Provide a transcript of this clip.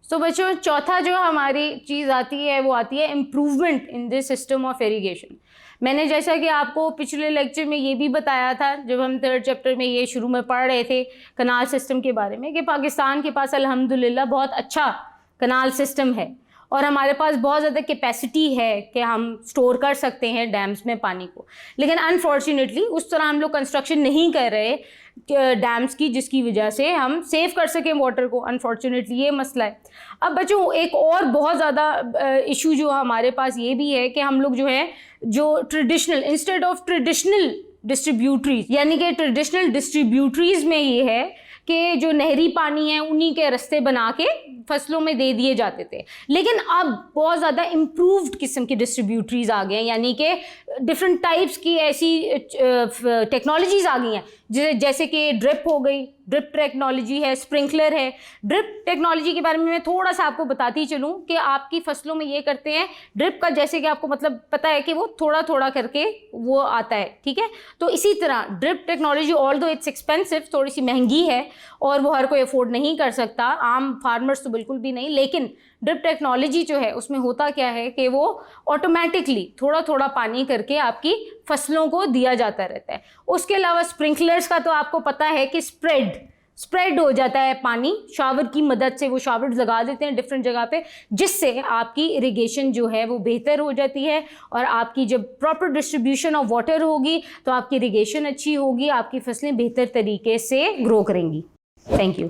तो बच्चों चौथा जो हमारी चीज़ आती है वो आती है improvement in this system of irrigation. मैंने जैसा कि आपको पिछले लेक्चर में ये भी बताया था, जब हम 3rd चैप्टर में ये शुरू में पढ़ रहे थे कनाल सिस्टम के बारे में, कि पाकिस्तान के पास अल्हम्दुलिल्लाह बहुत अच्छा कनाल सिस्टम है और हमारे पास बहुत ज़्यादा कैपेसिटी है कि हम स्टोर कर सकते हैं डैम्स में पानी को। लेकिन अनफॉर्चुनेटली उस तरह हम लोग कंस्ट्रक्शन नहीं कर रहे डैम्स की, जिसकी वजह से हम सेव कर सकें वाटर को। अनफॉर्चुनेटली ये मसला है। अब बच्चों एक और बहुत ज़्यादा इशू जो हमारे पास ये भी है कि हम लोग जो है जो traditional, instead of traditional distributaries, यानी कि ट्रेडिशनल डिस्ट्रीब्यूटरीज में ये है कि जो नहरी पानी है उन्हीं के रास्ते बना के फसलों में दे दिए जाते थे। लेकिन अब बहुत ज़्यादा इम्प्रूव्ड किस्म की डिस्ट्रीब्यूटरीज आ गए हैं, यानी कि डिफरेंट टाइप्स की ऐसी टेक्नोलॉजीज़ आ गई हैं, जैसे कि ड्रिप हो गई, ड्रिप टेक्नोलॉजी है, स्प्रिंकलर है। ड्रिप टेक्नोलॉजी के बारे में मैं थोड़ा सा आपको बताती चलूँ कि आपकी फसलों में ये करते हैं ड्रिप का, जैसे कि आपको मतलब पता है कि वो थोड़ा थोड़ा करके वो आता है, ठीक है। तो इसी तरह drip technology although it's expensive, थोड़ी सी महंगी है और वो हर कोई अफोर्ड नहीं कर सकता, आम फार्मर्स तो बिल्कुल भी नहीं। लेकिन ड्रिप टेक्नोलॉजी जो है उसमें होता क्या है कि वो ऑटोमेटिकली थोड़ा थोड़ा पानी करके आपकी फसलों को दिया जाता रहता है। उसके अलावा स्प्रिंकलर्स का तो आपको पता है कि स्प्रेड हो जाता है पानी, शावर की मदद से वो शावर्स लगा देते हैं डिफरेंट जगह पे, जिससे आपकी इरिगेशन जो है वो बेहतर हो जाती है और आपकी जब प्रॉपर डिस्ट्रीब्यूशन ऑफ वाटर होगी तो आपकी इरिगेशन अच्छी होगी, आपकी फसलें बेहतर तरीके से ग्रो करेंगी। Thank you.